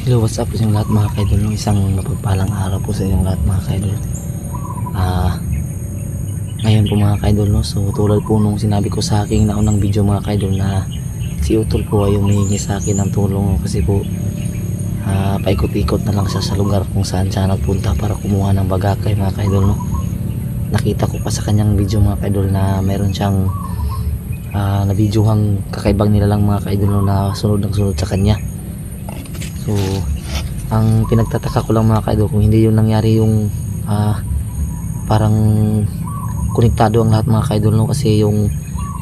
Hello, what's up sa inyong lahat mga kaidol? Isang mapagpalang araw po sa inyong lahat mga kaidol. Ngayon po mga kaidol, no? So tulad po nung sinabi ko sa aking naunang video mga kaidol na si Utol po ay humihingi sa akin ng tulong kasi po paikot-ikot na lang siya sa lugar kung saan siya nagpunta para kumuha ng bagakay mga kaidol, no? Nakita ko pa sa kanyang video mga kaidol na meron siyang na-videohang kakaibang nilalang mga kaidol, no, na sunod ng sunod sa kanya. So ang pinagtataka ko lang mga kaidol kung hindi yung nangyari yung parang konektado ang lahat mga kaidol, no? Kasi yung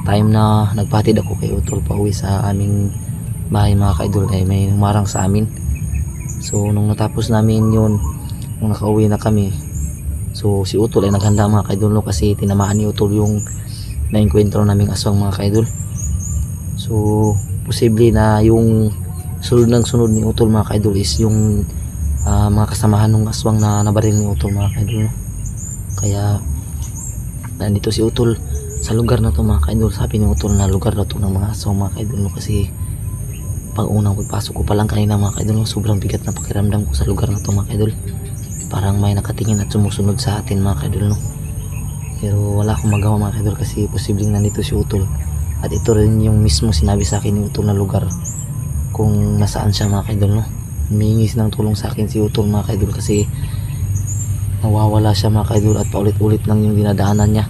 time na nagpatid ako kay Utol pa uwi sa aming bahay mga kaidol ay may humarang sa amin. So nung natapos namin yun, nung nakauwi na kami, so si Utol ay naghanda mga kaidol, no? Kasi tinamaan ni Utol yung naengkwentro naming aswang mga kaidol. So posible na yung sunod ng sunod ni Utol mga kaidol is yung mga kasamahan ng aswang na nabaril ni Utol mga kaidol, no? Kaya nandito si Utol sa lugar na to mga kaidol. Sabi ni Utol na lugar na to ng mga aswang mga kaidol, no? Kasi pag unang pagpasok ko pa lang kanina mga kaidol, no, sobrang bigat na pakiramdam ko sa lugar na to mga kaidol. Parang may nakatingin at sumusunod sa atin mga kaidol, no? Pero wala akong magawa mga kaidol kasi posibleng nandito si Utol. At ito rin yung mismo sinabi sa akin ni Utol na lugar kung nasaan siya mga kaidol, no? Humihingi ng tulong sa akin si Utol mga kaidol kasi nawawala siya mga kaidol at paulit-ulit lang yung dinadaanan niya.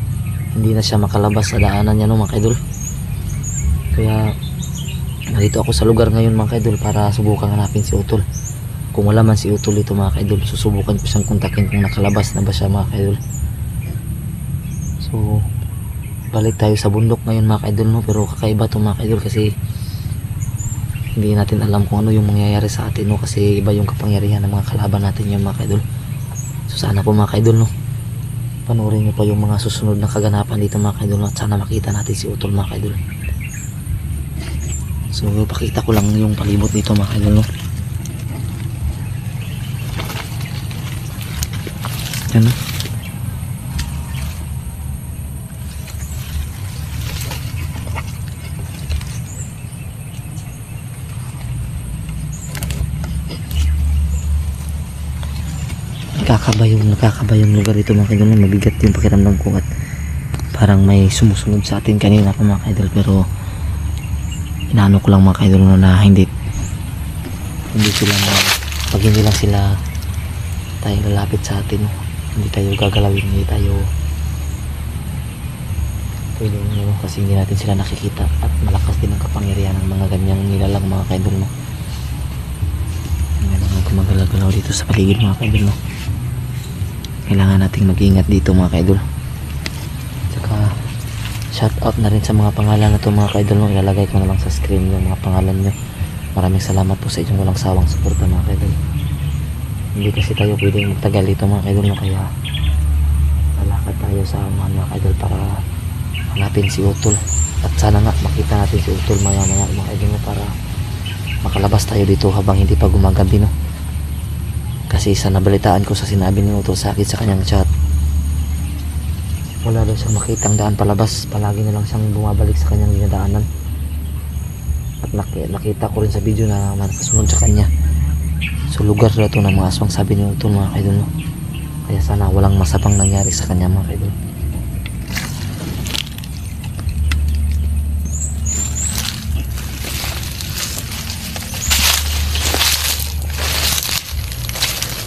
Hindi na siya makalabas sa daanan niya, no mga kaidol. Kaya narito ako sa lugar ngayon mga kaidol para subukan hanapin si Utol. Kung wala man si Utol dito mga kaidol, susubukan ko siyang kontakin kung nakalabas na ba siya mga kaidol. So balik tayo sa bundok ngayon mga kaidol, no? Pero kakaiba to mga kaidol kasi hindi natin alam kung ano yung mangyayari sa atin, no? Kasi iba yung kapangyarihan ng mga kalaban natin yung mga kaidol. So sana po mga kaidol, no, panoorin nyo pa yung mga susunod na kaganapan dito mga kaidol, no? At sana makita natin si Utol mga kaidol. So pakita ko lang yung palibot dito mga kaidol, no? Yan, no? Nakakaba yung lugar dito mga kaidol, no? Mabigat yung pakiramdam ko at parang may sumusunod sa atin kanina pa mga kaidol. Pero inaano ko lang mga kaidol, no, na hindi sila pag hindi lang sila tayo lalapit sa atin, no? Hindi tayo gagalawin, hindi tayo pwede, no? Kasi hindi natin sila nakikita at malakas din ang kapangyarihan ng mga ganyang nilalang mga kaidol, no? May mga gumagalaw dito sa paligid mga kaidol, no? Kailangan nating mag-ingat dito mga kaidol. Tsaka shout out na rin sa mga pangalan na to mga kaidol, no? Ilalagay ko na lang sa screen yung mga pangalan nyo. Maraming salamat po sa inyong walang sawang suporta mga kaidol. Hindi kasi tayo pwedeng magtagal dito mga kaidol, no? Kaya lalakad tayo sa mga kaidol para hanapin si Utol. At sana nga makita natin si Utol maya maya mga kaidol, no? Para makalabas tayo dito habang hindi pa gumagabi, no? Kasi sa nabalitaan ko sa sinabi ni Utol sa akin sa kanyang chat, wala daw siyang makitang daan palabas. Palagi na lang siyang bumabalik sa kanyang dinadaanan. At nakita ko rin sa video na nakasunod sa kanya. So lugar na ito ng mga aswang sabi ni Utol mga kaidol, no? Kaya sana walang masabang nangyari sa kanya mga kaidol.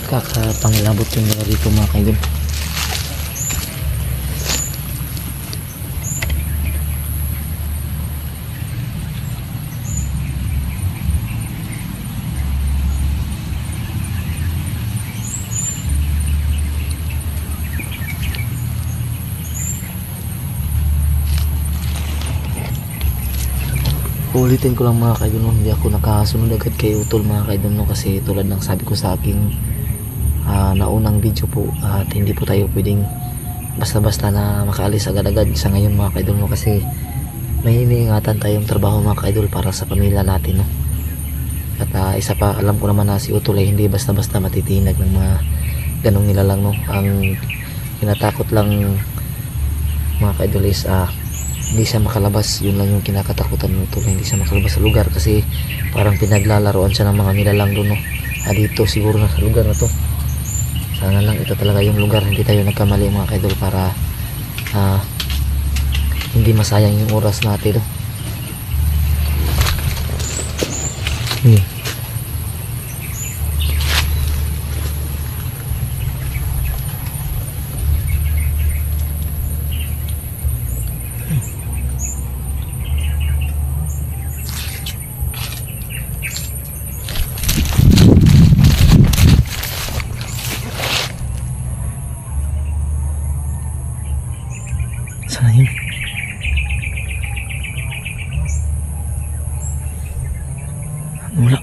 Kakapangilabot yung lugar dito mga kaidol. Ulitin ko lang mga kaidol, no? Hindi ako nakasunod agad kay Utol mga kaidol, no? Kasi tulad ng sabi ko sa aking naunang video po, at hindi po tayo pwedeng basta-basta na makaalis agad-agad sa ngayon mga kaidol, no? Kasi may iniingatan tayong trabaho mga kaidol para sa pamilya natin, no? At isa pa, alam ko naman na si Utol ay hindi basta-basta matitinag ng mga ganong nilalang, no? Ang kinatakot lang mga kaidol is hindi siya makalabas. Yun lang yung kinakatakutan nito, hindi siya makalabas sa lugar kasi parang pinaglalaroan siya ng mga nilalang doon, no? dito siguro na sa lugar na to. Sana lang ito talaga yung lugar, hindi tayo nagkamali mga kaidol, para hindi masayang yung oras natin. Sana yun. Wala.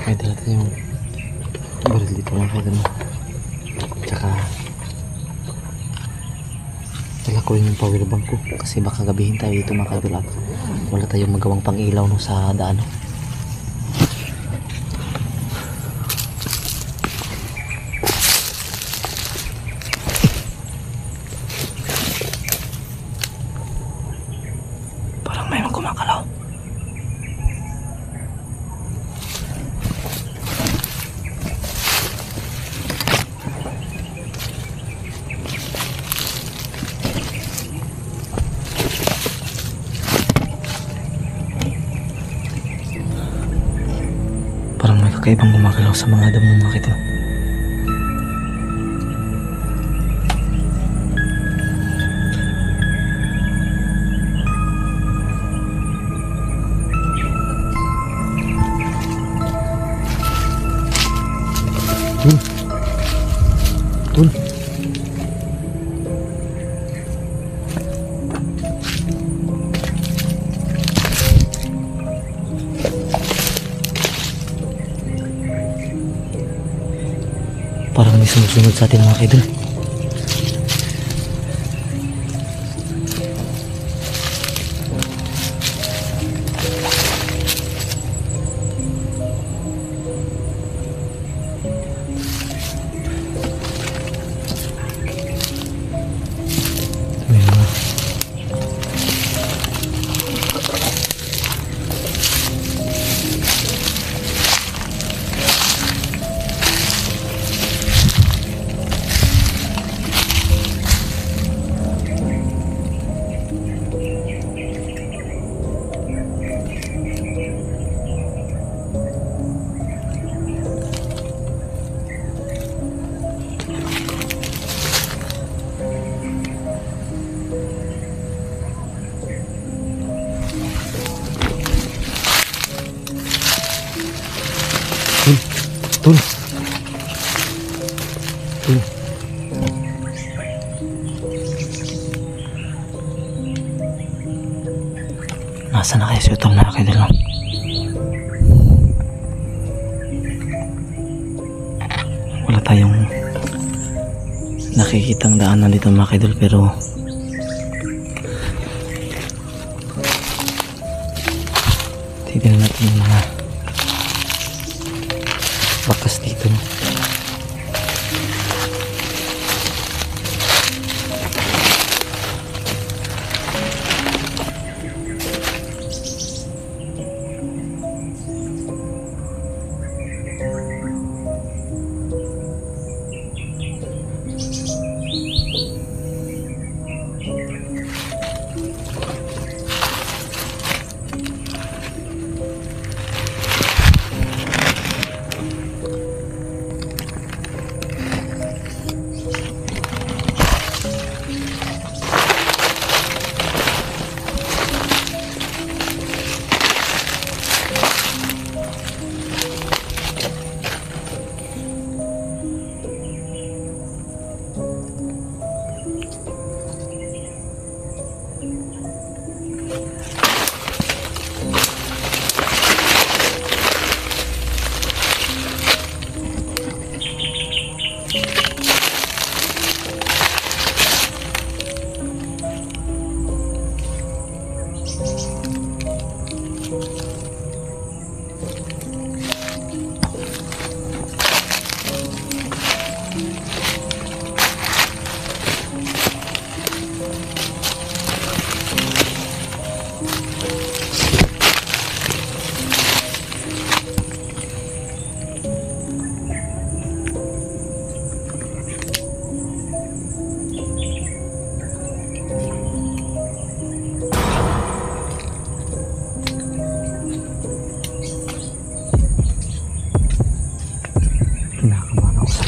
May dala tayong baril dito mga kaidol. Tsaka dala ko rin yung power bank ko, kasi baka gabihin tayo dito mga kaidol at wala tayong magawang pang ilaw no sa daan. Parang may kumakalaw. Parang may kakaibang gumagalaw sa mga damo mga kaidol. Tun. Parang may sumusunod sa atin mga kaidol. Tun. Tun. Nasaan na kayo si Utol mga kaidol? Wala tayong nakikitang daanan dito mga kaidol, pero tignan natin yung mga bakas dito.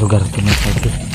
lugar to mga kaidol.